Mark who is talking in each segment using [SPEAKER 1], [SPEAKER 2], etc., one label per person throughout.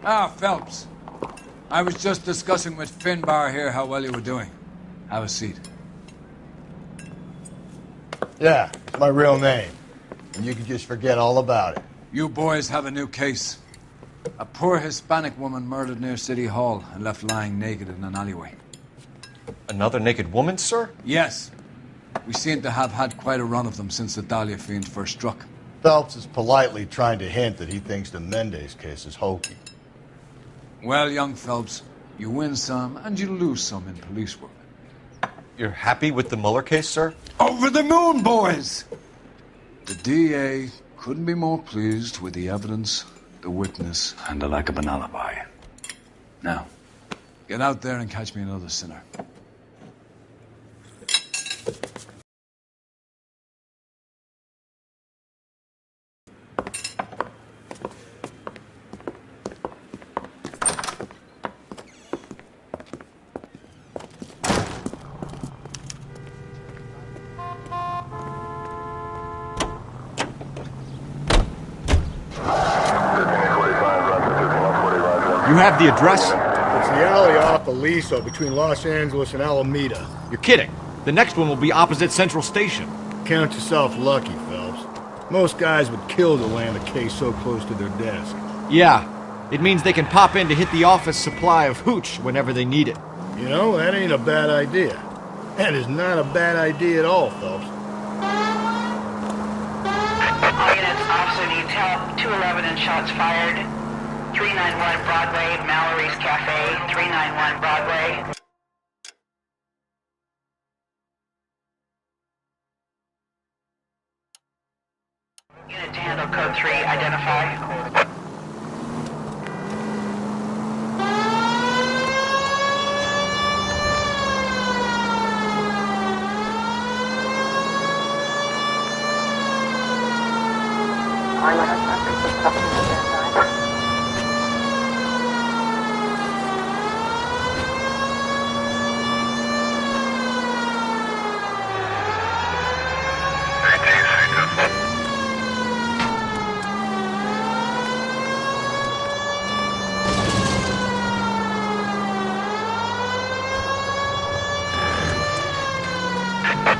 [SPEAKER 1] Ah, Phelps. I was just discussing with Finbar here how well you were doing. Have a seat.
[SPEAKER 2] Yeah, it's my real name. And you can just forget all about it.
[SPEAKER 1] You boys have a new case. A poor Hispanic woman murdered near City Hall and left lying naked in an alleyway.
[SPEAKER 3] Another naked woman, sir?
[SPEAKER 1] Yes. We seem to have had quite a run of them since the Dahlia fiend first struck.
[SPEAKER 2] Phelps is politely trying to hint that he thinks the Mendez case is hokey.
[SPEAKER 1] Well, young Phelps, you win some and you lose some in police work.
[SPEAKER 3] You're happy with the Mueller case, sir?
[SPEAKER 1] Over the moon, boys! The DA couldn't be more pleased with the evidence, the witness, and the lack of an alibi. Now, get out there and catch me another sinner.
[SPEAKER 3] You have the address?
[SPEAKER 2] It's the alley off Aliso between Los Angeles and Alameda.
[SPEAKER 3] You're kidding. The next one will be opposite Central Station.
[SPEAKER 2] Count yourself lucky, Phelps. Most guys would kill to land a case so close to their desk.
[SPEAKER 3] Yeah. It means they can pop in to hit the office supply of hooch whenever they need it.
[SPEAKER 2] You know, that ain't a bad idea. That is not a bad idea at all, Phelps.
[SPEAKER 4] All units, officer needs help. 211 and shots fired. 391 Broadway, Mallory's Cafe. 391 Broadway. Unit to handle code 3, identify.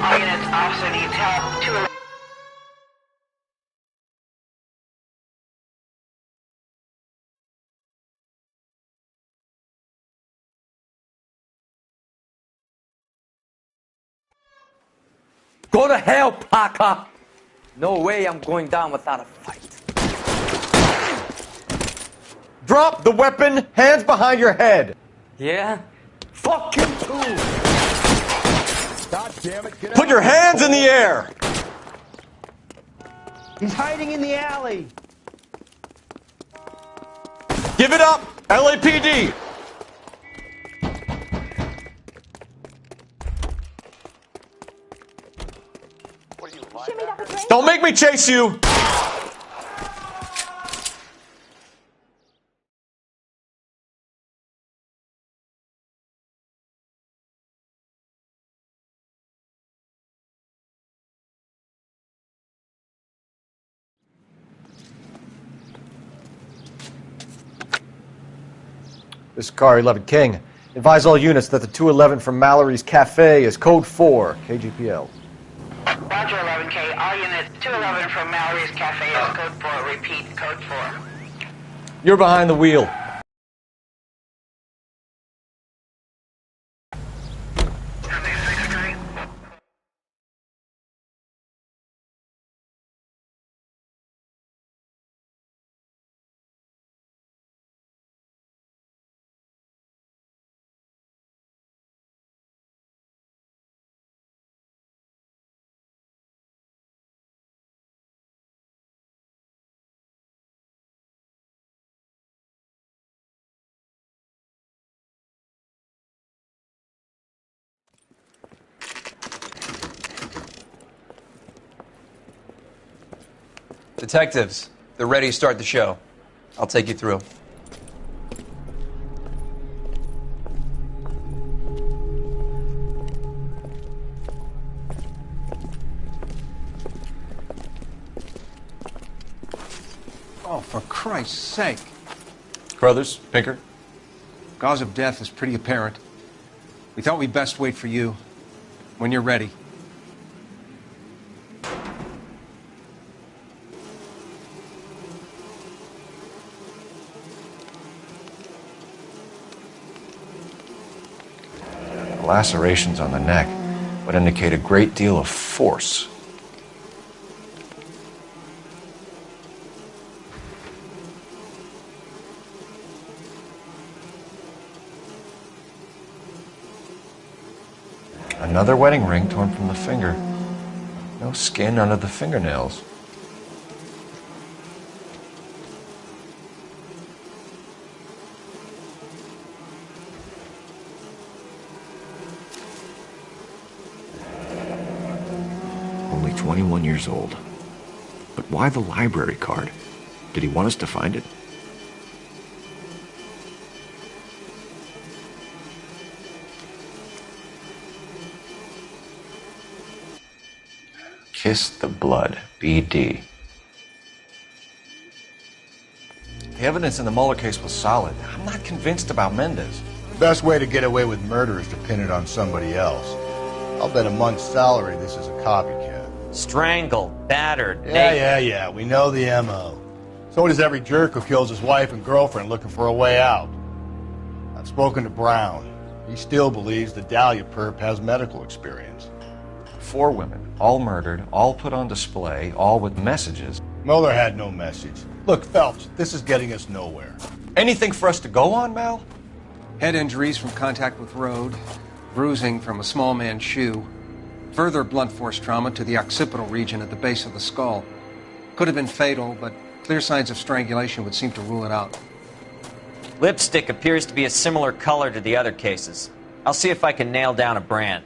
[SPEAKER 4] All units, officer needs help. 211.
[SPEAKER 5] Go to hell, Parker! No way I'm going down without a fight.
[SPEAKER 3] Drop the weapon, hands behind your head.
[SPEAKER 5] Yeah? Fuck you too!
[SPEAKER 2] God damn it, get
[SPEAKER 3] Put your hands in the air.
[SPEAKER 6] He's hiding in the alley.
[SPEAKER 3] Give it up, LAPD. Don't make me chase you. This is Car 11 King. Advise all units that the 211 from Mallory's Cafe is code 4, KGPL.
[SPEAKER 4] Roger 11K. All units, 211 from Mallory's Cafe is code 4. Repeat, code 4.
[SPEAKER 3] You're behind the wheel.
[SPEAKER 7] Detectives, they're ready to start the show. I'll take you through.
[SPEAKER 1] Oh, for Christ's sake.
[SPEAKER 3] Brothers, Pinker?
[SPEAKER 8] Cause of death is pretty apparent. We thought we'd best wait for you. When you're ready.
[SPEAKER 3] The lacerations on the neck would indicate a great deal of force. Another wedding ring torn from the finger. No skin under the fingernails.
[SPEAKER 9] Only 21 years old. But why the library card? Did he want us to find it?
[SPEAKER 3] Kiss the blood, BD. The evidence in the Mueller case was solid. I'm not convinced about Mendez.
[SPEAKER 2] The best way to get away with murder is to pin it on somebody else. I'll bet a month's salary this is a copycat.
[SPEAKER 10] Strangled, battered,
[SPEAKER 2] Yeah, we know the M.O. So does every jerk who kills his wife and girlfriend looking for a way out. I've spoken to Brown. He still believes the Dahlia perp has medical experience.
[SPEAKER 3] 4 women, all murdered, all put on display, all with messages.
[SPEAKER 2] Mueller had no message. Look, Phelps, this is getting us nowhere.
[SPEAKER 3] Anything for us to go on, Mal?
[SPEAKER 8] Head injuries from contact with road, bruising from a small man's shoe, further blunt force trauma to the occipital region at the base of the skull. Could have been fatal, but clear signs of strangulation would seem to rule it out.
[SPEAKER 10] Lipstick appears to be a similar color to the other cases. I'll see if I can nail down a brand.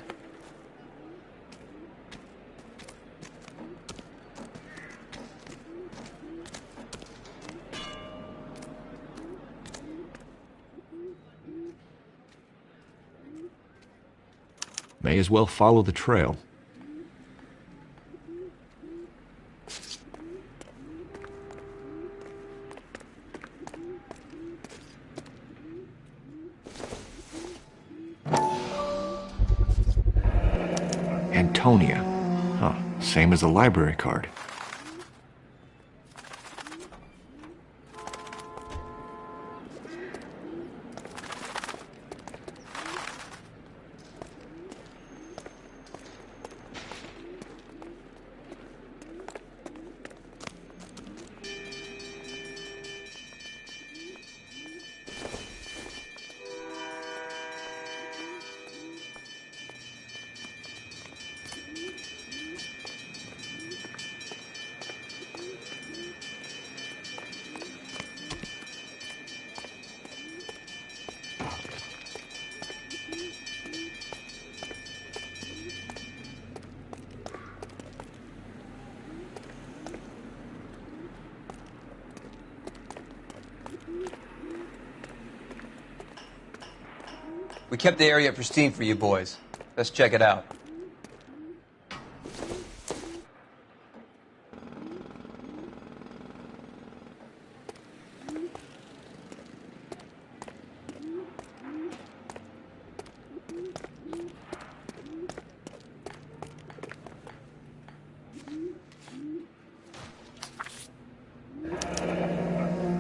[SPEAKER 9] May as well follow the trail. Antonia. Huh, same as the library card.
[SPEAKER 7] We kept the area pristine for you boys. Let's check it out.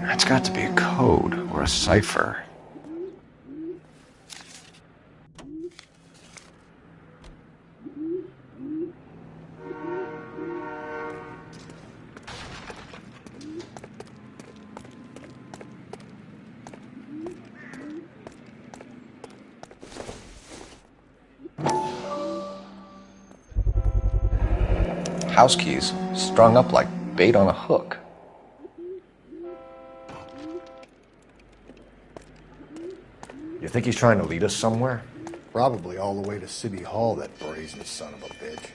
[SPEAKER 3] That's got to be a code or a cipher. House keys strung up like bait on a hook. You think he's trying to lead us somewhere?
[SPEAKER 2] Probably all the way to City Hall, that brazen son of a bitch.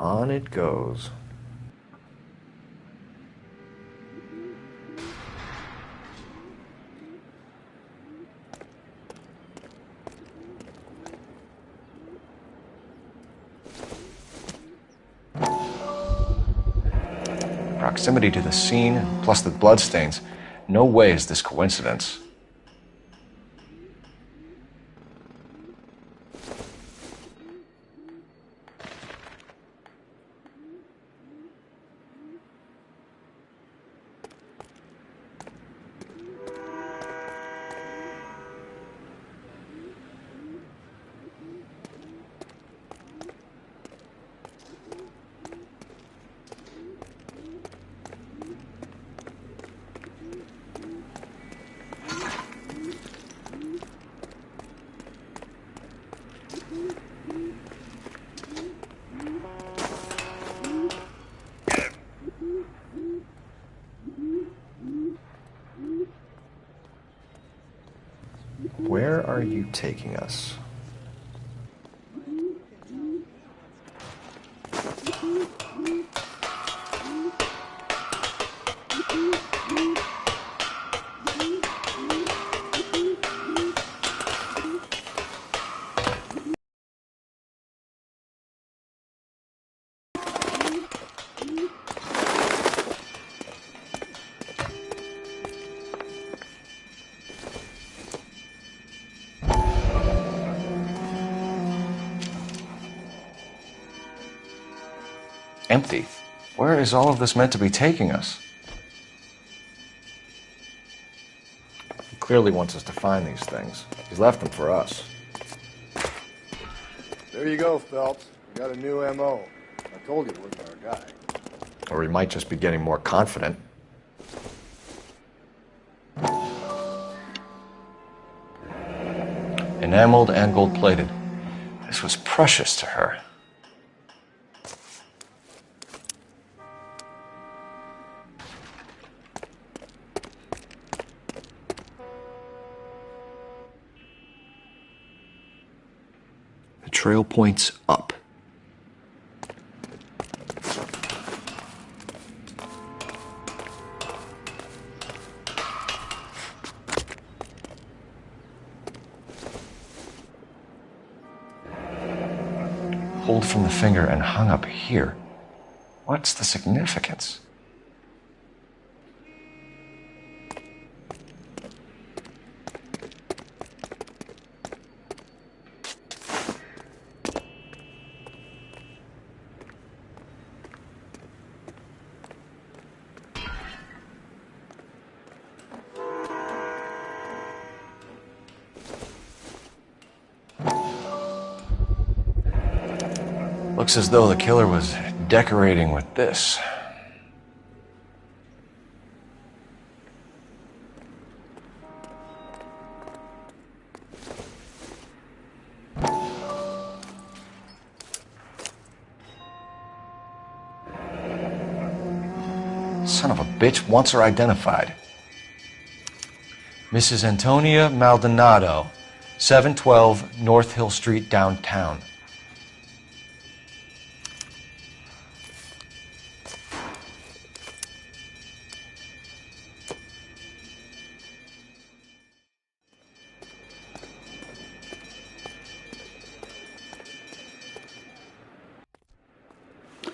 [SPEAKER 3] On it goes. Proximity to the scene, plus the bloodstains. No way is this coincidence. Where are you taking us? Empty. Where is all of this meant to be taking us? He clearly wants us to find these things. He's left them for us.
[SPEAKER 2] There you go, Phelps. You got a new M.O. I told you it wasn't our guy.
[SPEAKER 3] Or he might just be getting more confident. Enameled and gold-plated. This was precious to her.
[SPEAKER 9] The trail points up.
[SPEAKER 3] Pulled from the finger and hung up here. What's the significance? Looks as though the killer was decorating with this. Son of a bitch wants her identified. Mrs. Antonia Maldonado, 712 North Hill Street, downtown.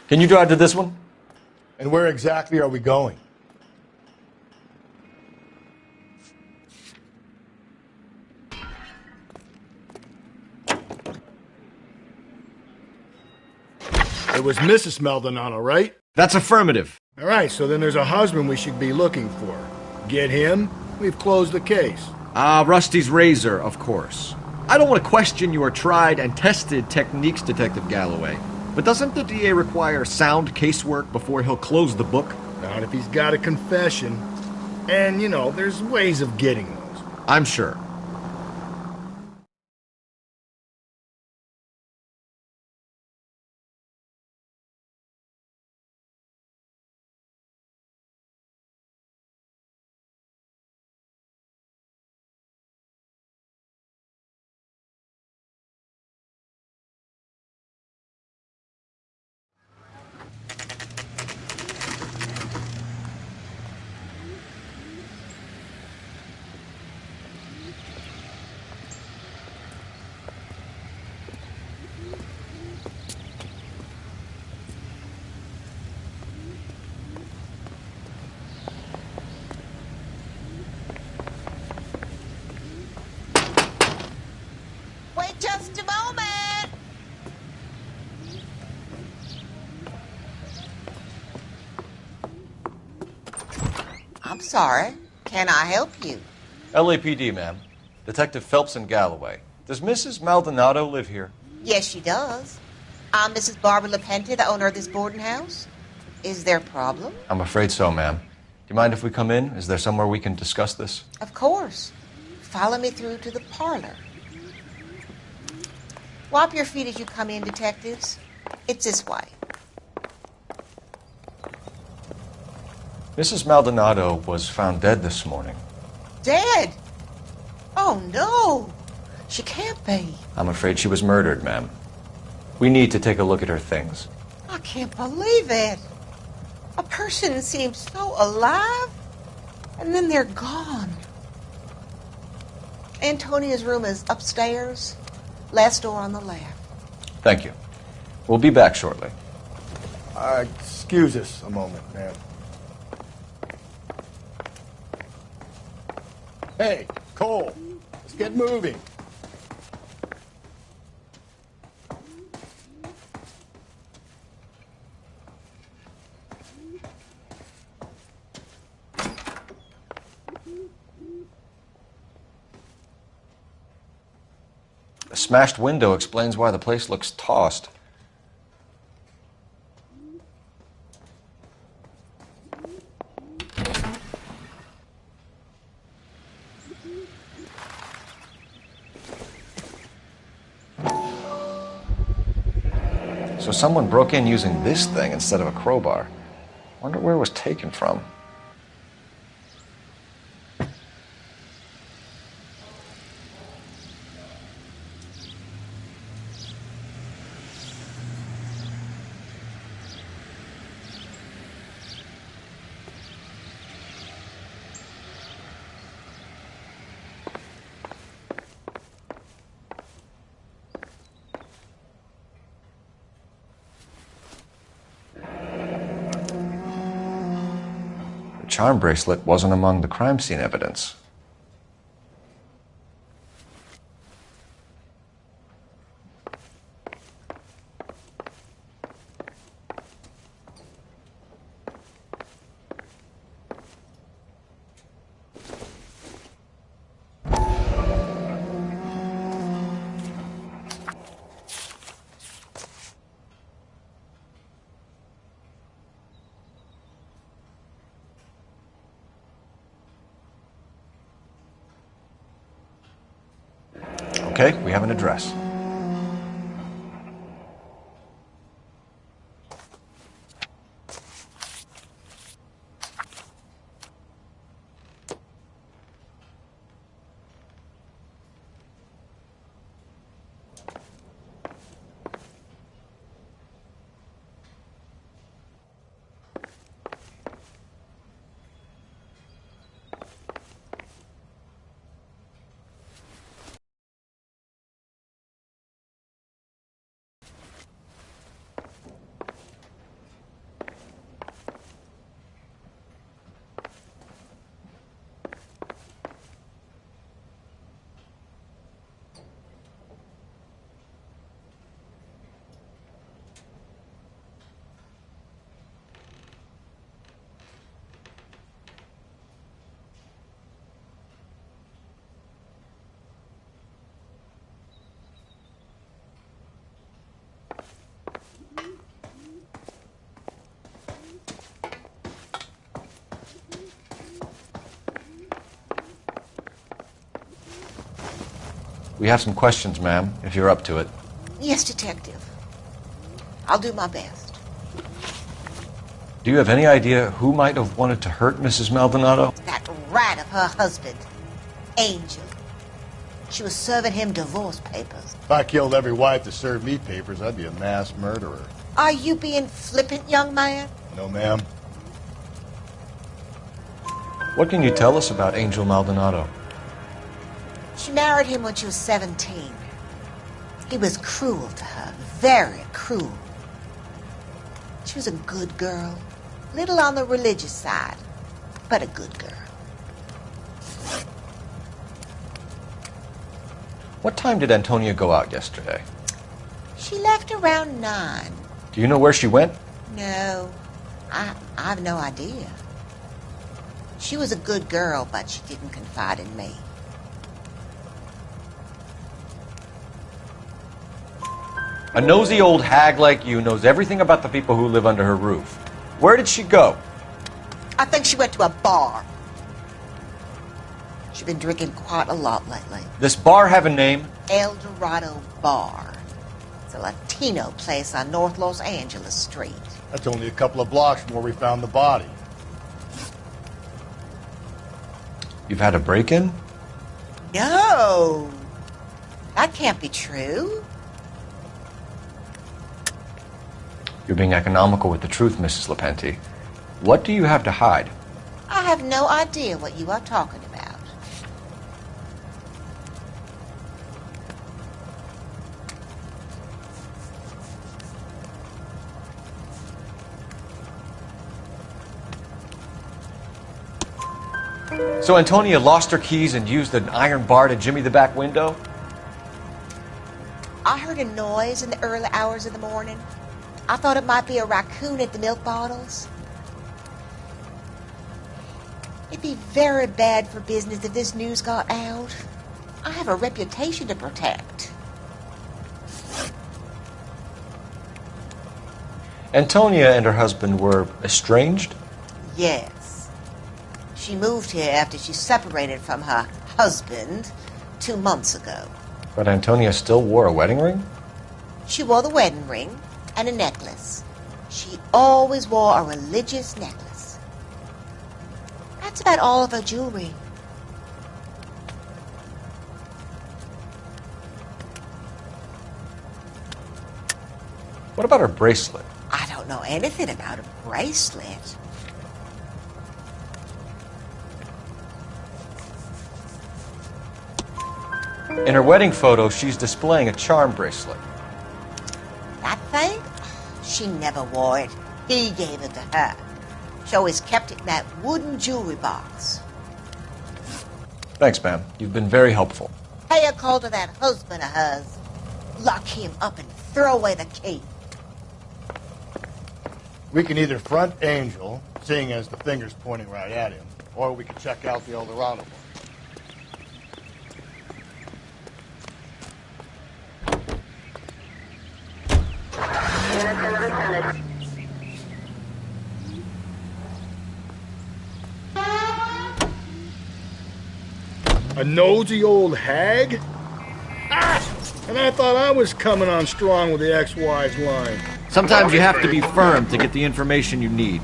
[SPEAKER 3] Can you drive to this one?
[SPEAKER 2] And where exactly are we going? It was Mrs. Maldonado, right?
[SPEAKER 3] That's affirmative.
[SPEAKER 2] All right, so then there's a husband we should be looking for. Get him, we've closed the case.
[SPEAKER 3] Rusty's razor, of course. I don't want to question your tried and tested techniques, Detective Galloway. But doesn't the DA require sound casework before he'll close the book?
[SPEAKER 2] Not if he's got a confession. And, you know, there's ways of getting those.
[SPEAKER 3] I'm sure.
[SPEAKER 11] I'm sorry. Can I help you?
[SPEAKER 3] LAPD, ma'am. Detective Phelps and Galloway. Does Mrs. Maldonado live here?
[SPEAKER 11] Yes, she does. I'm Mrs. Barbara LaPente, the owner of this boarding house. Is there a problem?
[SPEAKER 3] I'm afraid so, ma'am. Do you mind if we come in? Is there somewhere we can discuss this?
[SPEAKER 11] Of course. Follow me through to the parlor. Wipe your feet as you come in, detectives. It's this way.
[SPEAKER 3] Mrs. Maldonado was found dead this morning.
[SPEAKER 11] Dead? Oh, no. She can't be.
[SPEAKER 3] I'm afraid she was murdered, ma'am. We need to take a look at her things.
[SPEAKER 11] I can't believe it. A person seems so alive, and then they're gone. Antonia's room is upstairs, last door on the left.
[SPEAKER 3] Thank you. We'll be back shortly.
[SPEAKER 2] Excuse us a moment, ma'am. Hey, Cole, let's get moving.
[SPEAKER 3] A smashed window explains why the place looks tossed. So someone broke in using this thing instead of a crowbar. Wonder where it was taken from. The charm bracelet wasn't among the crime scene evidence. Okay, we have an address. We have some questions, ma'am, if you're up to it.
[SPEAKER 11] Yes, detective. I'll do my best.
[SPEAKER 3] Do you have any idea who might have wanted to hurt Mrs. Maldonado?
[SPEAKER 11] That rat of her husband, Angel. She was serving him divorce papers.
[SPEAKER 2] If I killed every wife to serve me papers, I'd be a mass murderer.
[SPEAKER 11] Are you being flippant, young man?
[SPEAKER 2] No, ma'am.
[SPEAKER 3] What can you tell us about Angel Maldonado?
[SPEAKER 11] She married him when she was 17. He was cruel to her, very cruel. She was a good girl, little on the religious side, but a good girl.
[SPEAKER 3] What time did Antonia go out yesterday?
[SPEAKER 11] She left around 9.
[SPEAKER 3] Do you know where she went?
[SPEAKER 11] No, I have no idea. She was a good girl, but she didn't confide in me.
[SPEAKER 3] A nosy old hag like you knows everything about the people who live under her roof. Where did she go?
[SPEAKER 11] I think she went to a bar. She's been drinking quite a lot lately.
[SPEAKER 3] This bar have a name?
[SPEAKER 11] El Dorado Bar. It's a Latino place on North Los Angeles Street.
[SPEAKER 2] That's only a couple of blocks from where we found the body.
[SPEAKER 3] You've had a break-in?
[SPEAKER 11] No. That can't be true.
[SPEAKER 3] You're being economical with the truth, Mrs. Lepenti. What do you have to hide?
[SPEAKER 11] I have no idea what you are talking about.
[SPEAKER 3] So Antonia lost her keys and used an iron bar to jimmy the back window?
[SPEAKER 11] I heard a noise in the early hours of the morning. I thought it might be a raccoon at the milk bottles. It'd be very bad for business if this news got out. I have a reputation to protect.
[SPEAKER 3] Antonia and her husband were estranged?
[SPEAKER 11] Yes. She moved here after she separated from her husband 2 months ago.
[SPEAKER 3] But Antonia still wore a wedding ring?
[SPEAKER 11] She wore the wedding ring and a necklace. She always wore a religious necklace. That's about all of her jewelry.
[SPEAKER 3] What about her bracelet?
[SPEAKER 11] I don't know anything about a bracelet.
[SPEAKER 3] In her wedding photo, she's displaying a charm bracelet.
[SPEAKER 11] That thing? She never wore it. He gave it to her. She always kept it in that wooden jewelry box.
[SPEAKER 3] Thanks, ma'am. You've been very helpful.
[SPEAKER 11] Pay a call to that husband of hers. Lock him up and throw away the key.
[SPEAKER 2] We can either front Angel, seeing as the finger's pointing right at him, or we can check out the El Dorado one.
[SPEAKER 12] A nosy old hag? Ah! And I thought I was coming on strong with the ex-wise line.
[SPEAKER 3] Sometimes you have to be firm to get the information you need.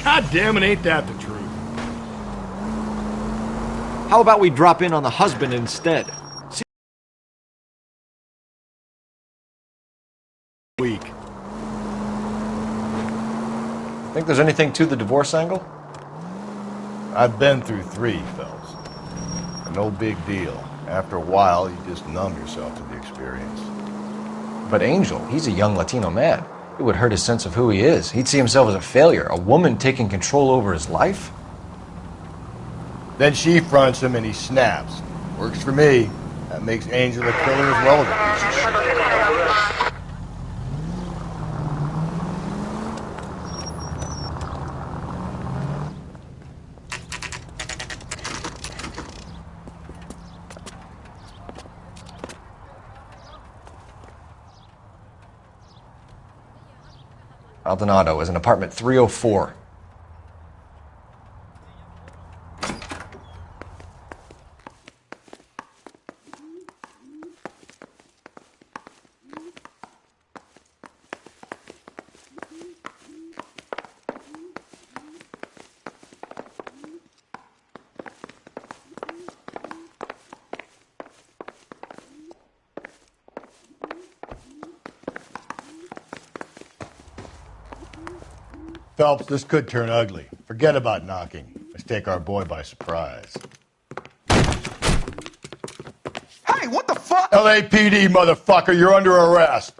[SPEAKER 12] God damn it, ain't that the truth?
[SPEAKER 3] How about we drop in on the husband instead?
[SPEAKER 12] Week.
[SPEAKER 3] Think there's anything to the divorce angle?
[SPEAKER 2] I've been through 3, fellas. No big deal. After a while, you just numb yourself to the experience.
[SPEAKER 3] But Angel, he's a young Latino man. It would hurt his sense of who he is. He'd see himself as a failure, a woman taking control over his life.
[SPEAKER 2] Then she fronts him and he snaps. Works for me. That makes Angel a killer as well as a piece of shit.
[SPEAKER 3] Maldonado is in apartment 304.
[SPEAKER 2] Phelps, this could turn ugly. Forget about knocking. Let's take our boy by surprise.
[SPEAKER 13] Hey, what the fuck?
[SPEAKER 2] LAPD, motherfucker, you're under arrest.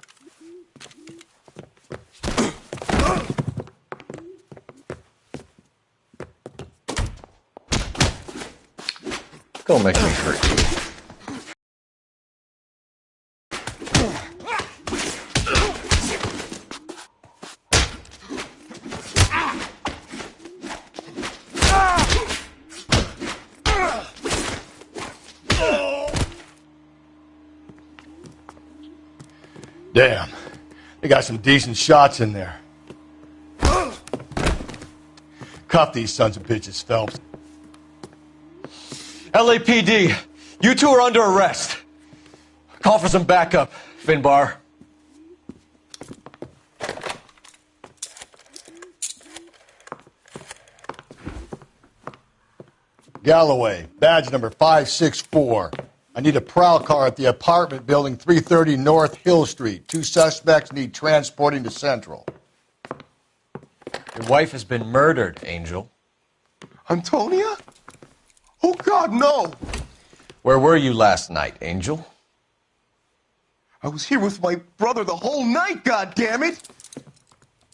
[SPEAKER 3] Don't make me hurt you.
[SPEAKER 2] Damn. They got some decent shots in there. Cuff these sons of bitches, Phelps.
[SPEAKER 3] LAPD, you two are under arrest. Call for some backup, Finbar.
[SPEAKER 2] Galloway, badge number 564. I need a prowl car at the apartment building 330 North Hill Street. 2 suspects need transporting to Central.
[SPEAKER 3] Your wife has been murdered, Angel.
[SPEAKER 13] Antonia? Oh, God, no!
[SPEAKER 3] Where were you last night, Angel?
[SPEAKER 13] I was here with my brother the whole night, goddammit!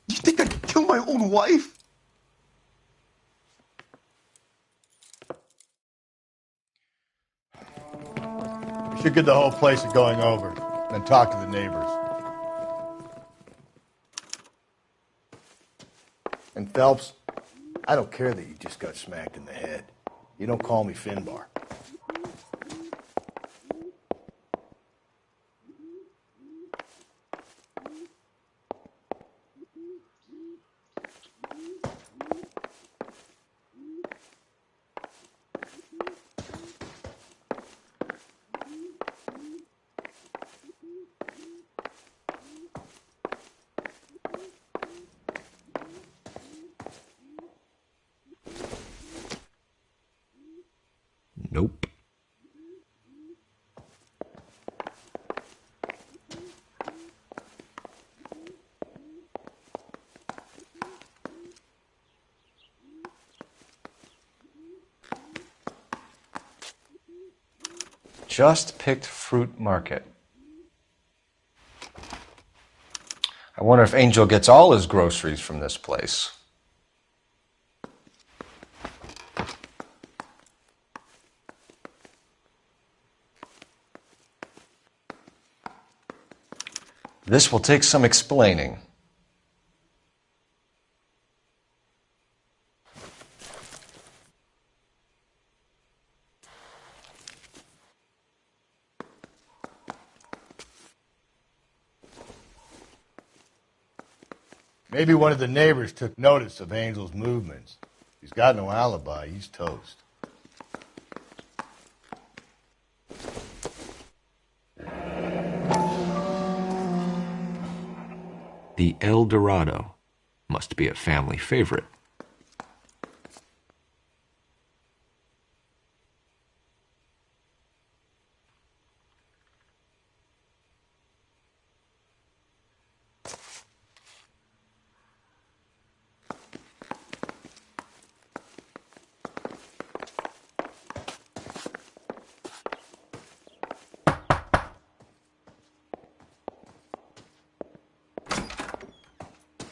[SPEAKER 13] You think I'd kill my own wife?
[SPEAKER 2] We should get the whole place a going over, then talk to the neighbors. And Phelps, I don't care that you just got smacked in the head. You don't call me Finbar.
[SPEAKER 9] Nope.
[SPEAKER 3] Just picked fruit market. I wonder if Angel gets all his groceries from this place. This will take some explaining.
[SPEAKER 2] Maybe one of the neighbors took notice of Angel's movements. He's got no alibi. He's toast.
[SPEAKER 9] The El Dorado must be a family favorite.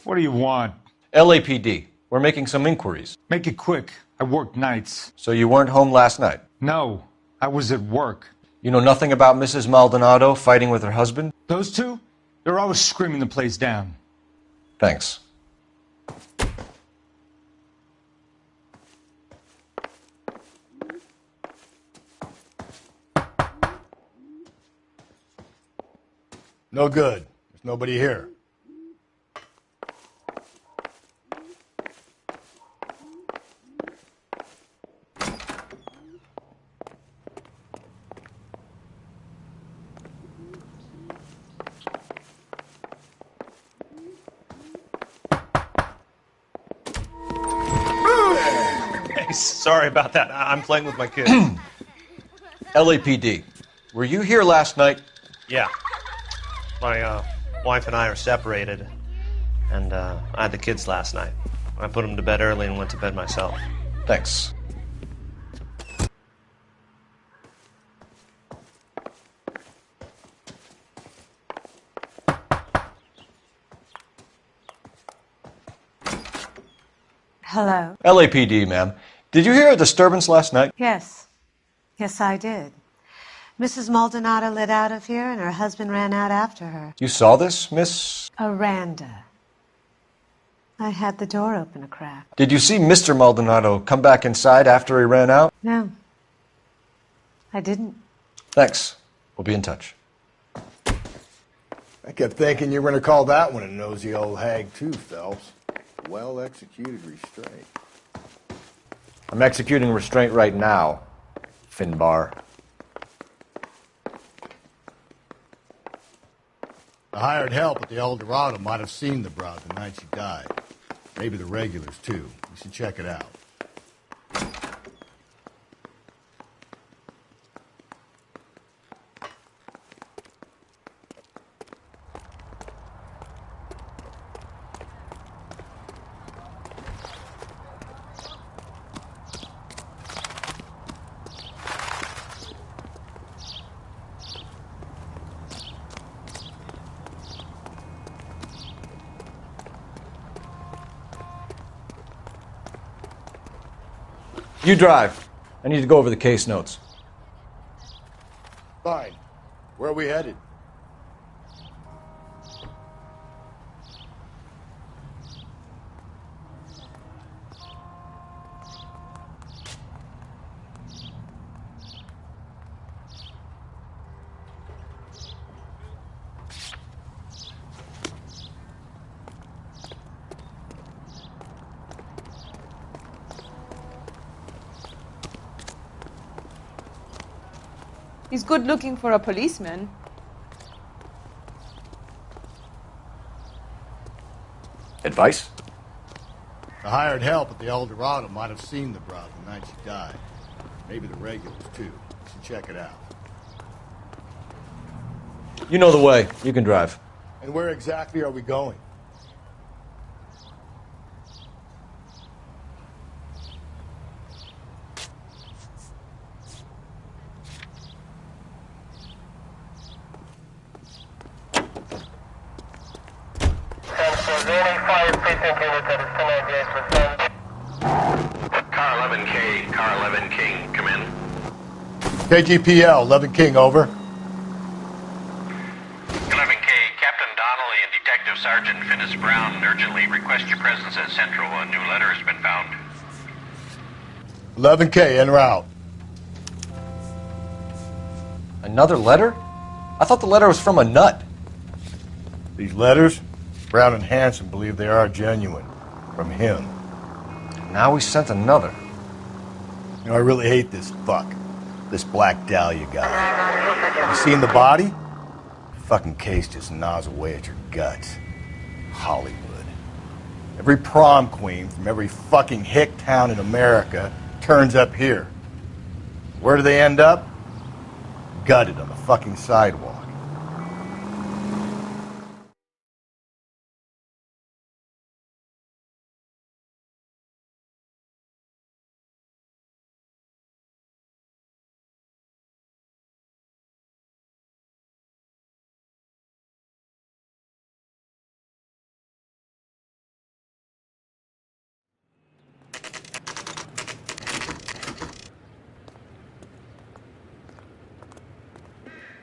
[SPEAKER 1] What do you want?
[SPEAKER 3] LAPD, we're making some inquiries.
[SPEAKER 1] Make it quick. I work nights.
[SPEAKER 3] So you weren't home last night?
[SPEAKER 1] No, I was at work.
[SPEAKER 3] You know nothing about Mrs. Maldonado fighting with her husband?
[SPEAKER 1] Those two? They're always screaming the place down.
[SPEAKER 3] Thanks.
[SPEAKER 2] No good. There's nobody here.
[SPEAKER 14] Sorry about that. I'm playing with my kids.
[SPEAKER 3] LAPD, were you here last night?
[SPEAKER 14] Yeah. My wife and I are separated, and I had the kids last night. I put them to bed early and went to bed myself.
[SPEAKER 3] Thanks.
[SPEAKER 15] Hello?
[SPEAKER 3] LAPD, ma'am. Did you hear a disturbance last night?
[SPEAKER 15] Yes. Yes, I did. Mrs. Maldonado lit out of here, and her husband ran out after her.
[SPEAKER 3] You saw this, Miss?
[SPEAKER 15] Aranda. I had the door open a crack.
[SPEAKER 3] Did you see Mr. Maldonado come back inside after he ran out?
[SPEAKER 15] No. I didn't.
[SPEAKER 3] Thanks. We'll be in touch.
[SPEAKER 2] I kept thinking you were going to call that one a nosy old hag, too, Phelps. Well-executed restraint.
[SPEAKER 3] I'm executing restraint right now, Finbar.
[SPEAKER 2] The hired help at the El Dorado might have seen the broad the night she died. Maybe the regulars, too. You should check it out.
[SPEAKER 3] You drive. I need to go over the case notes.
[SPEAKER 2] Fine. Where are we headed?
[SPEAKER 16] He's good looking for a policeman.
[SPEAKER 3] Advice?
[SPEAKER 2] The hired help at the El Dorado might have seen the broad the night she died. Maybe the regulars, too. You should check it out.
[SPEAKER 3] You know the way. You can drive.
[SPEAKER 2] And where exactly are we going?
[SPEAKER 17] Car 11K, Car 11 King, come in.
[SPEAKER 2] KGPL, 11 King, over.
[SPEAKER 17] 11K, Captain Donnelly and Detective Sergeant Finis Brown urgently request your presence at Central. A new letter has been found.
[SPEAKER 2] 11K, en route.
[SPEAKER 3] Another letter? I thought the letter was from a nut.
[SPEAKER 2] These letters, Brown and Hanson believe they are genuine. From him.
[SPEAKER 3] Now he sent another.
[SPEAKER 2] You know, I really hate this fuck. This Black Dahlia guy. You seen the body? Fucking case just gnaws away at your guts. Hollywood. Every prom queen from every fucking hick town in America turns up here. Where do they end up? Gutted on the fucking sidewalk.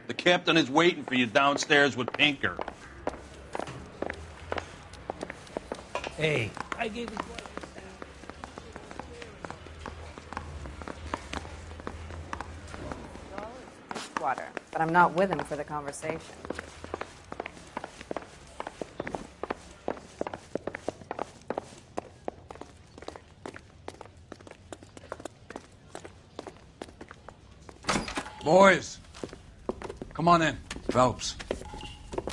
[SPEAKER 18] The captain is waiting for you downstairs with Pinker.
[SPEAKER 6] Hey, I gave you
[SPEAKER 19] water, but I'm not with him for the conversation.
[SPEAKER 1] Boys, come on in. Phelps,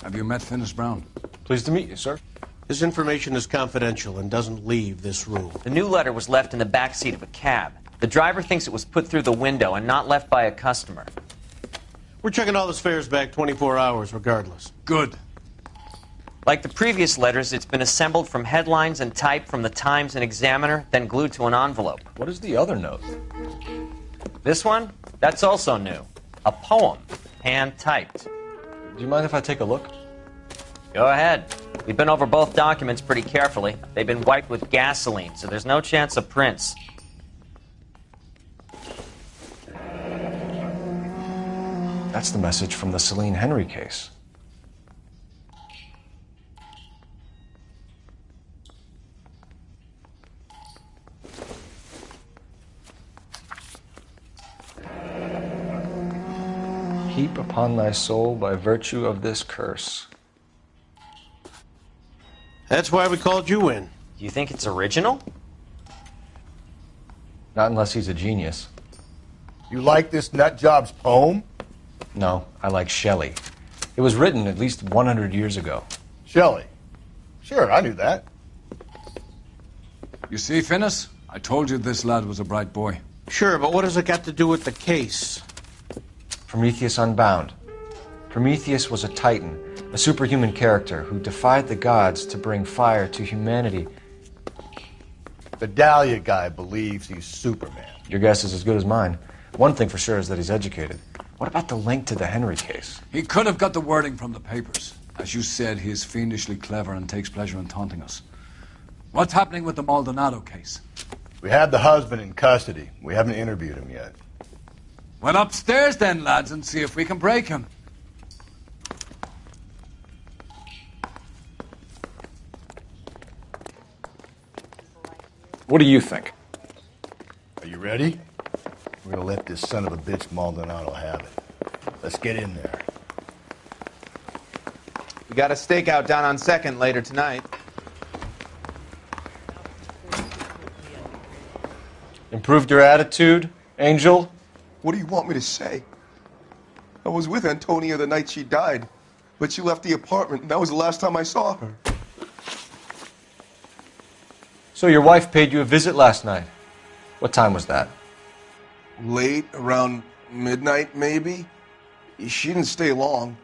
[SPEAKER 1] have you met Finis Brown?
[SPEAKER 3] Pleased to meet you, sir.
[SPEAKER 6] This information is confidential and doesn't leave this room.
[SPEAKER 10] The new letter was left in the back seat of a cab. The driver thinks it was put through the window and not left by a customer.
[SPEAKER 6] We're checking all the fares back 24 hours regardless.
[SPEAKER 1] Good.
[SPEAKER 10] Like the previous letters, it's been assembled from headlines and type from the Times and Examiner, then glued to an envelope.
[SPEAKER 3] What is the other note?
[SPEAKER 10] This one? That's also new. A poem, hand-typed.
[SPEAKER 3] Do you mind if I take a look?
[SPEAKER 10] Go ahead. We've been over both documents pretty carefully. They've been wiped with gasoline, so there's no chance of prints.
[SPEAKER 3] That's the message from the Celine Henry case. Heap upon thy soul by virtue of this curse
[SPEAKER 6] That's why we called you in.
[SPEAKER 10] You think it's original?
[SPEAKER 3] Not unless he's a genius.
[SPEAKER 2] You like this nutjob's poem?
[SPEAKER 3] No, I like Shelley. It was written at least 100 years ago.
[SPEAKER 2] Shelley? Sure, I knew that.
[SPEAKER 1] You see, Finnis? I told you this lad was a bright boy.
[SPEAKER 6] Sure, but what has it got to do with the case?
[SPEAKER 3] Prometheus Unbound. Prometheus was a titan, a superhuman character who defied the gods to bring fire to humanity.
[SPEAKER 2] The Dahlia guy believes he's Superman.
[SPEAKER 3] Your guess is as good as mine. One thing for sure is that he's educated. What about the link to the Henry case?
[SPEAKER 1] He could have got the wording from the papers. As you said, he is fiendishly clever and takes pleasure in taunting us. What's happening with the Maldonado case?
[SPEAKER 2] We have the husband in custody. We haven't interviewed him yet.
[SPEAKER 1] Well, upstairs then, lads, and see if we can break him.
[SPEAKER 3] What do you think?
[SPEAKER 2] Are you ready? We're gonna let this son of a bitch Maldonado have it. Let's get in there.
[SPEAKER 20] We got a stakeout down on 2nd later tonight.
[SPEAKER 3] Improved your attitude, Angel?
[SPEAKER 13] What do you want me to say? I was with Antonia the night she died, but she left the apartment, and that was the last time I saw her.
[SPEAKER 3] So your wife paid you a visit last night. What time was that?
[SPEAKER 13] Late, around midnight, maybe? She didn't stay long.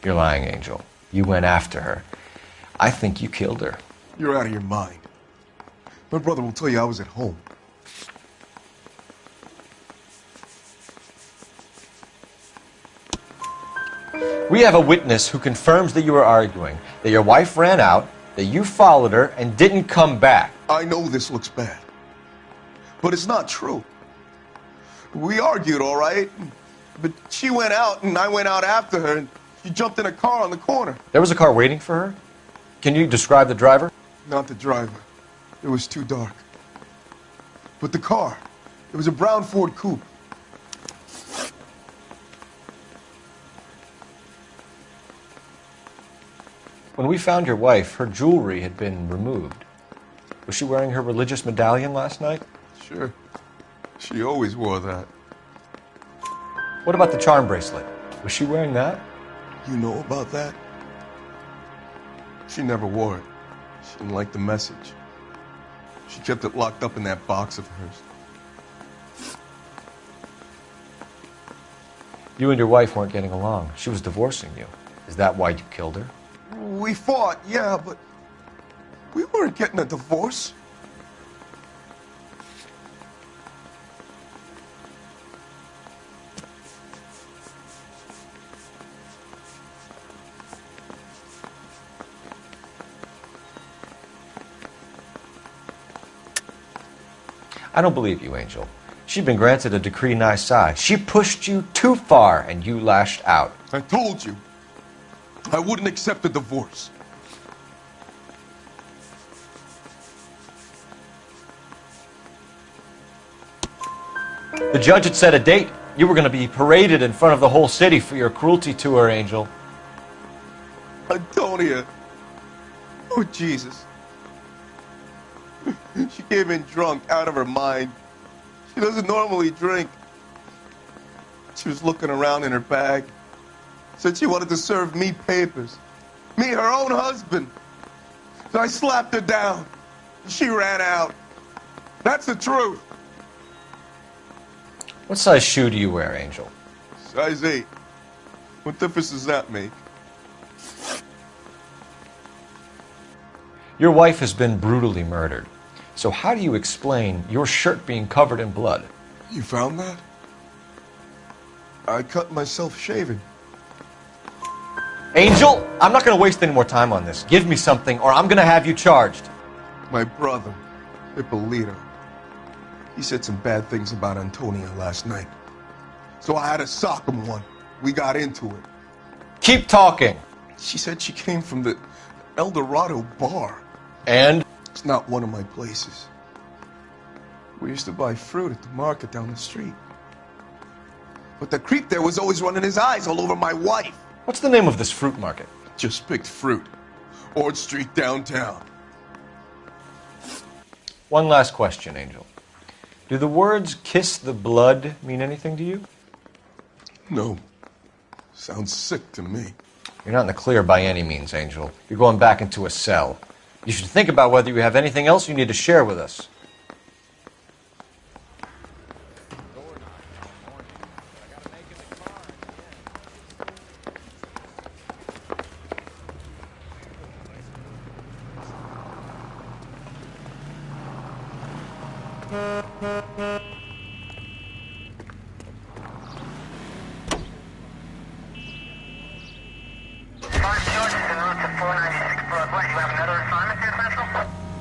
[SPEAKER 3] You're lying, Angel. You went after her. I think you killed her.
[SPEAKER 13] You're out of your mind. My brother will tell you I was at home.
[SPEAKER 3] We have a witness who confirms that you were arguing, that your wife ran out, that you followed her, and didn't come back.
[SPEAKER 13] I know this looks bad, but it's not true. We argued, all right, but she went out, and I went out after her, and she jumped in a car on the corner.
[SPEAKER 3] There was a car waiting for her? Can you describe the driver?
[SPEAKER 13] Not the driver. It was too dark. But the car, it was a brown Ford coupe.
[SPEAKER 3] When we found your wife, her jewelry had been removed. Was she wearing her religious medallion last night?
[SPEAKER 13] Sure. She always wore that.
[SPEAKER 3] What about the charm bracelet? Was she wearing that?
[SPEAKER 13] You know about that? She never wore it. She didn't like the message. She kept it locked up in that box of hers.
[SPEAKER 3] You and your wife weren't getting along. She was divorcing you. Is that why you killed her?
[SPEAKER 13] We fought, yeah, but we weren't getting a divorce.
[SPEAKER 3] I don't believe you, Angel. She'd been granted a decree nisi. She pushed you too far, and you lashed out.
[SPEAKER 13] I told you. I wouldn't accept a divorce.
[SPEAKER 3] The judge had set a date. You were going to be paraded in front of the whole city for your cruelty to her, Angel.
[SPEAKER 13] Antonia. Oh, Jesus. She came in drunk, out of her mind. She doesn't normally drink. She was looking around in her bag. Said she wanted to serve me papers. Me, her own husband. So I slapped her down. She ran out. That's the truth.
[SPEAKER 3] What size shoe do you wear, Angel?
[SPEAKER 13] Size 8. What difference does that make?
[SPEAKER 3] Your wife has been brutally murdered. So how do you explain your shirt being covered in blood?
[SPEAKER 13] You found that? I cut myself shaving.
[SPEAKER 3] Angel, I'm not going to waste any more time on this. Give me something or I'm going to have you charged.
[SPEAKER 13] My brother, Ippolito, he said some bad things about Antonia last night. So I had to sock him one. We got into it.
[SPEAKER 3] Keep talking.
[SPEAKER 13] She said she came from the El Dorado bar.
[SPEAKER 3] And?
[SPEAKER 13] It's not one of my places. We used to buy fruit at the market down the street. But the creep there was always running his eyes all over my wife.
[SPEAKER 3] What's the name of this fruit market?
[SPEAKER 13] Just picked fruit. Ord Street downtown.
[SPEAKER 3] One last question, Angel. Do the words kiss the blood mean anything to you?
[SPEAKER 13] No. Sounds sick to me.
[SPEAKER 3] You're not in the clear by any means, Angel. You're going back into a cell. You should think about whether you have anything else you need to share with us.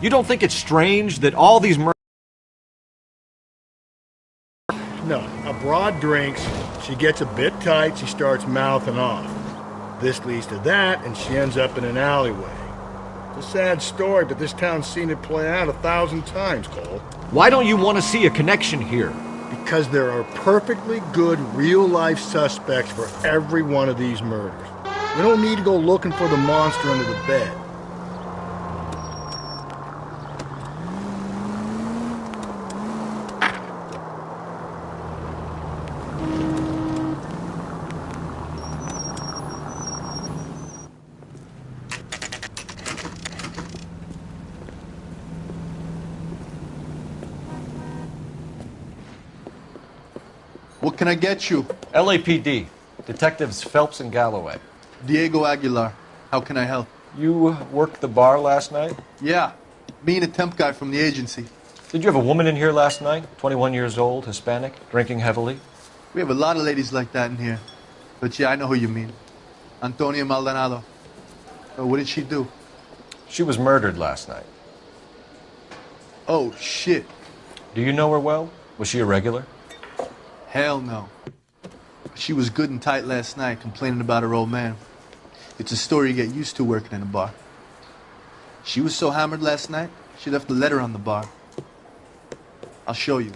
[SPEAKER 3] You don't think it's strange that all these
[SPEAKER 12] No, a broad drinks, she gets a bit tight, she starts mouthing off. This leads to that, and she ends up in an alleyway. It's a sad story, but this town's seen it play out 1,000 times, Cole.
[SPEAKER 3] Why don't you want to see a connection here?
[SPEAKER 12] Because there are perfectly good real-life suspects for every one of these murders. We don't need to go looking for the monster under the bed.
[SPEAKER 2] What can I get you?
[SPEAKER 3] LAPD. Detectives Phelps and Galloway.
[SPEAKER 2] Diego Aguilar. How can I help?
[SPEAKER 3] You worked the bar last night?
[SPEAKER 2] Yeah. Me and a temp guy from the agency.
[SPEAKER 3] Did you have a woman in here last night? 21 years old, Hispanic, drinking heavily?
[SPEAKER 2] We have a lot of ladies like that in here. But yeah, I know who you mean. Antonia Maldonado. Oh, what did she do?
[SPEAKER 3] She was murdered last night.
[SPEAKER 2] Oh, shit.
[SPEAKER 3] Do you know her well? Was she a regular?
[SPEAKER 2] Hell no. She was good and tight last night, complaining about her old man. It's a story you get used to working in a bar. She was so hammered last night, she left a letter on the bar. I'll show you.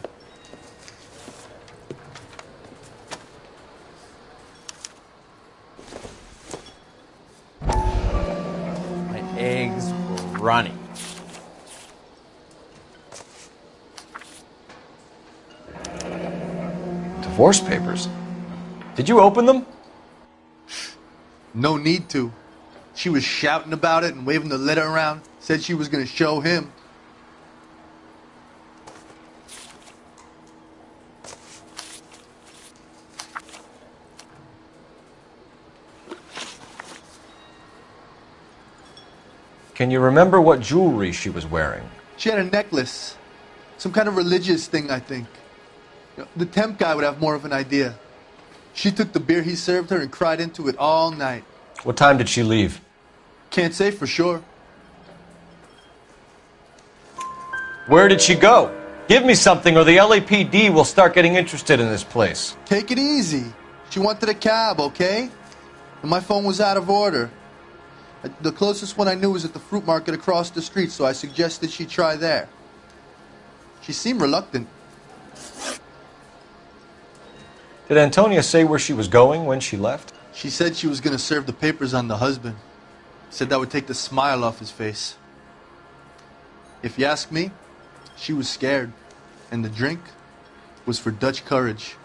[SPEAKER 10] My eggs were running.
[SPEAKER 3] Divorce papers? Did you open them?
[SPEAKER 2] No need to. She was shouting about it and waving the letter around. Said she was going to show him.
[SPEAKER 3] Can you remember what jewelry she was wearing?
[SPEAKER 2] She had a necklace. Some kind of religious thing, I think. The temp guy would have more of an idea. She took the beer he served her and cried into it all night.
[SPEAKER 3] What time did she leave?
[SPEAKER 2] Can't say for sure.
[SPEAKER 3] Where did she go? Give me something or the LAPD will start getting interested in this place.
[SPEAKER 2] Take it easy. She wanted a cab, okay? And my phone was out of order. The closest one I knew was at the fruit market across the street, so I suggested she try there. She seemed reluctant.
[SPEAKER 3] Did Antonia say where she was going when she left?
[SPEAKER 2] She said she was going to serve the papers on the husband. Said that would take the smile off his face. If you ask me, she was scared. And the drink was for Dutch courage.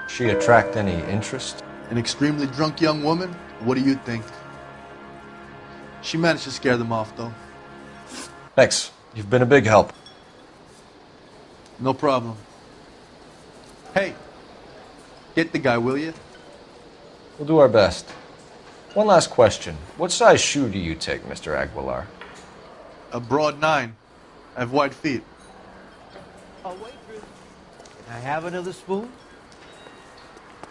[SPEAKER 3] She attract any interest?
[SPEAKER 2] An extremely drunk young woman? What do you think? She managed to scare them off, though.
[SPEAKER 3] Thanks. You've been a big help.
[SPEAKER 2] No problem. Hey, get the guy, will you?
[SPEAKER 3] We'll do our best. One last question. What size shoe do you take, Mr. Aguilar?
[SPEAKER 2] A broad 9. I have wide feet.
[SPEAKER 21] Oh, wait, Drew. Can I have another spoon?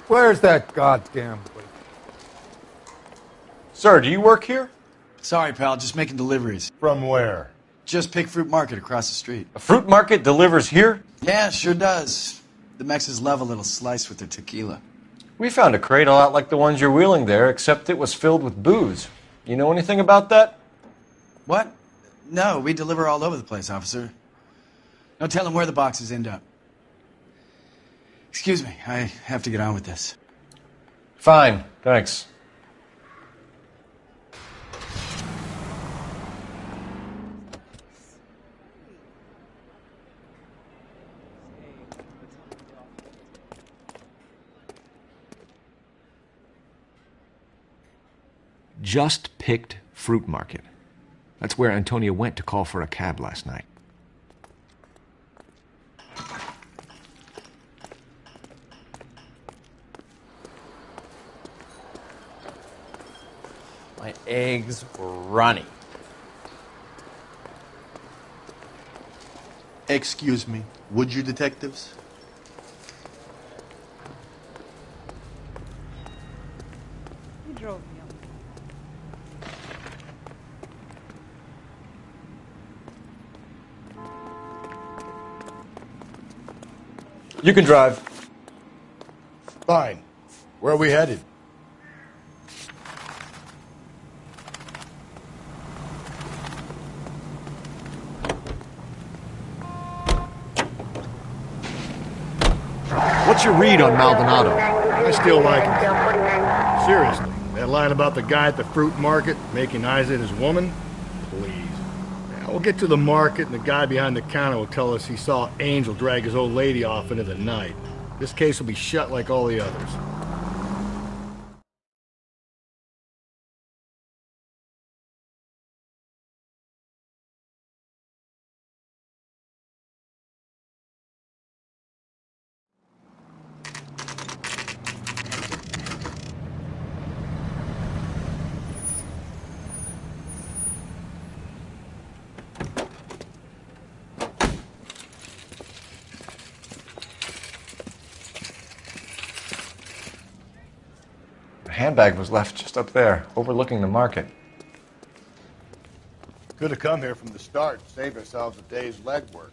[SPEAKER 22] Where's that goddamn plate?
[SPEAKER 3] Sir, do you work here?
[SPEAKER 23] Sorry, pal, just making deliveries.
[SPEAKER 12] From where?
[SPEAKER 23] Just Pick Fruit Market across the street.
[SPEAKER 3] A fruit market delivers here?
[SPEAKER 23] Yeah, sure does. The Mexes love a little slice with their tequila.
[SPEAKER 3] We found a crate a lot like the ones you're wheeling there, except it was filled with booze. You know anything about that?
[SPEAKER 23] What? No, we deliver all over the place, officer. No telling where the boxes end up. Excuse me, I have to get on with this.
[SPEAKER 3] Fine, thanks. Just picked Fruit Market. That's where Antonia went to call for a cab last night.
[SPEAKER 10] My eggs were runny.
[SPEAKER 2] Excuse me, would you, detectives?
[SPEAKER 16] He drove me
[SPEAKER 3] You can drive.
[SPEAKER 2] Fine. Where are we headed?
[SPEAKER 3] What's your read on Maldonado?
[SPEAKER 12] I still like him. Seriously, that line about the guy at the fruit market making eyes at his woman? Please. Now, we'll get to the market and the guy behind the counter will tell us he saw Angel drag his old lady off into the night. This case will be shut like all the others.
[SPEAKER 3] The handbag was left just up there, overlooking the market.
[SPEAKER 2] Could have come here from the start and saved ourselves a day's legwork.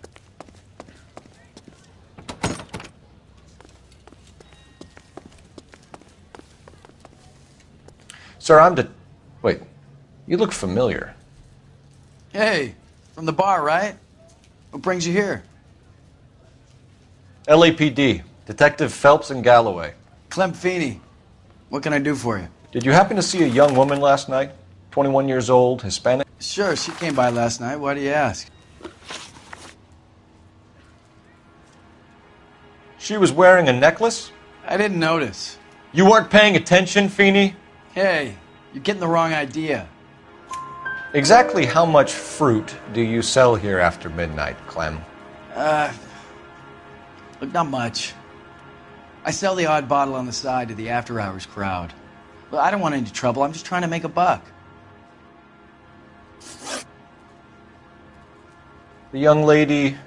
[SPEAKER 3] Sir, Wait, you look familiar.
[SPEAKER 23] Hey, from the bar, right? What brings you here?
[SPEAKER 3] LAPD, Detective Phelps and Galloway.
[SPEAKER 23] Clem Feeney. What can I do for you?
[SPEAKER 3] Did you happen to see a young woman last night? 21 years old, Hispanic?
[SPEAKER 23] Sure, she came by last night. Why do you ask?
[SPEAKER 3] She was wearing a necklace?
[SPEAKER 23] I didn't notice.
[SPEAKER 3] You weren't paying attention, Feeney?
[SPEAKER 23] Hey, you're getting the wrong idea.
[SPEAKER 3] Exactly how much fruit do you sell here after midnight, Clem?
[SPEAKER 23] Look, not much. I sell the odd bottle on the side to the after-hours crowd. But I don't want any trouble. I'm just trying to make a buck.
[SPEAKER 3] The young lady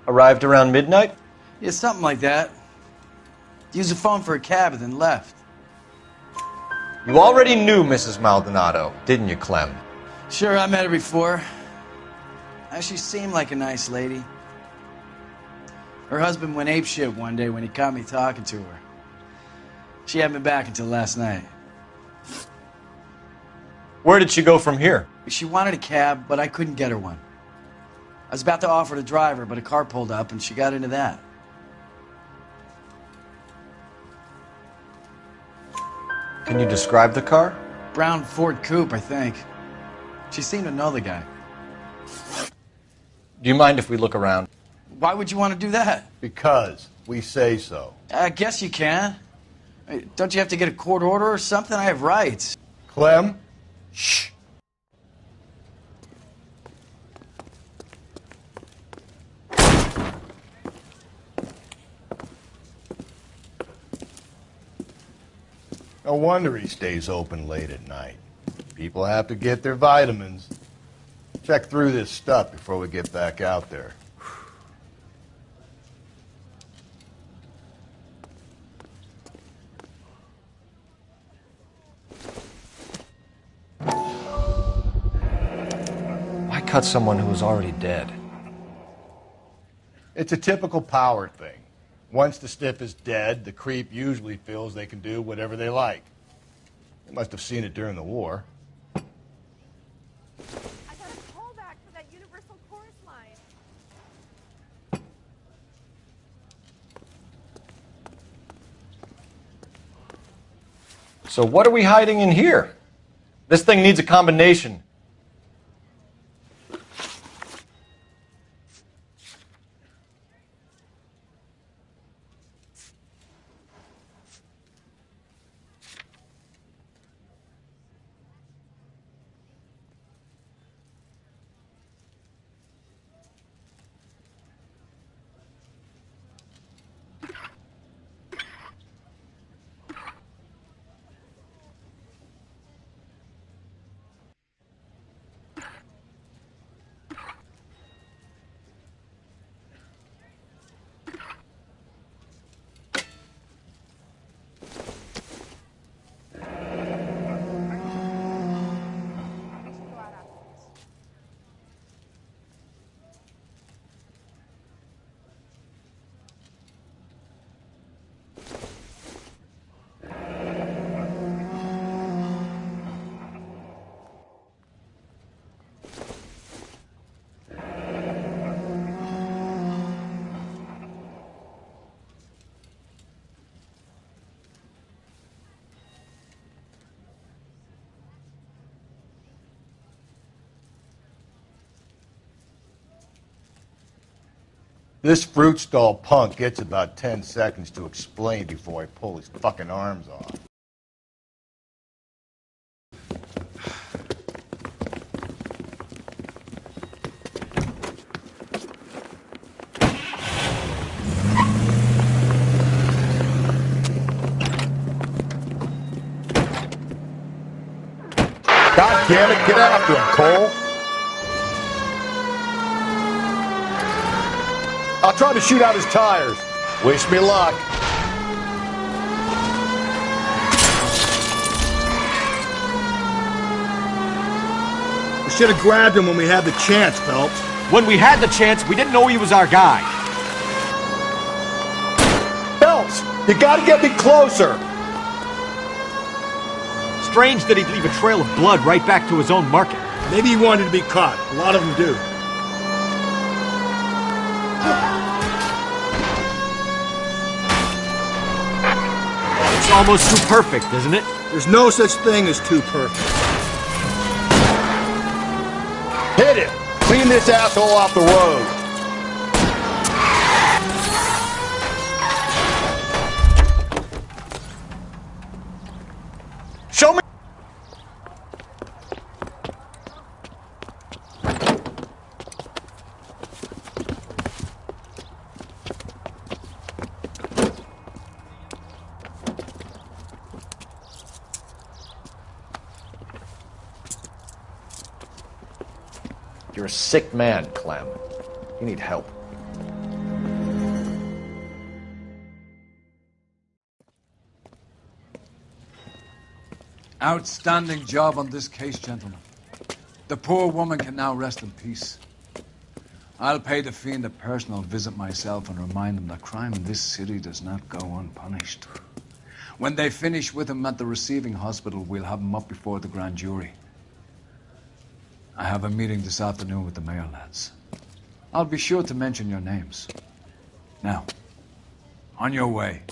[SPEAKER 3] arrived around midnight?
[SPEAKER 23] Yeah, something like that. Used the phone for a cab and then left.
[SPEAKER 3] You already knew Mrs. Maldonado, didn't you, Clem?
[SPEAKER 23] Sure, I met her before. She seemed like a nice lady. Her husband went apeshit one day when he caught me talking to her. She hadn't been back until last night.
[SPEAKER 3] Where did she go from here?
[SPEAKER 23] She wanted a cab, but I couldn't get her one. I was about to offer to drive her, but a car pulled up and she got into that.
[SPEAKER 3] Can you describe the car?
[SPEAKER 23] Brown Ford Coupe, I think. She seemed to know the guy.
[SPEAKER 3] Do you mind if we look around?
[SPEAKER 23] Why would you want to do that?
[SPEAKER 2] Because we say so.
[SPEAKER 23] I guess you can. Don't you have to get a court order or something? I have rights.
[SPEAKER 2] Clem? Shh. No wonder he stays open late at night. People have to get their vitamins. Check through this stuff before we get back out there.
[SPEAKER 3] Why cut someone who was already dead?
[SPEAKER 2] It's a typical power thing. Once the stiff is dead, the creep usually feels they can do whatever they like. They must have seen it during the war.
[SPEAKER 19] I got a
[SPEAKER 3] So what are we hiding in here? This thing needs a combination.
[SPEAKER 2] This fruit stall punk gets about 10 seconds to explain before I pull his fucking arms off. God damn it, get after him, Cole. I'll try to shoot out his tires. Wish me luck.
[SPEAKER 12] We should have grabbed him when we had the chance, Phelps.
[SPEAKER 3] When we had the chance, we didn't know he was our guy.
[SPEAKER 2] Phelps, you gotta get me closer.
[SPEAKER 3] Strange that he'd leave a trail of blood right back to his own market.
[SPEAKER 12] Maybe he wanted to be caught. A lot of them do.
[SPEAKER 3] It's almost too perfect, isn't it?
[SPEAKER 12] There's no such thing as too perfect.
[SPEAKER 2] Hit it! Clean this asshole off the road. Show me.
[SPEAKER 3] You're a sick man, Clem. You need help.
[SPEAKER 1] Outstanding job on this case, gentlemen. The poor woman can now rest in peace. I'll pay the fiend a personal visit myself and remind him that crime in this city does not go unpunished. When they finish with him at the receiving hospital, we'll have him up before the grand jury. I have a meeting this afternoon with the mayor lads. I'll be sure to mention your names. Now, on your way.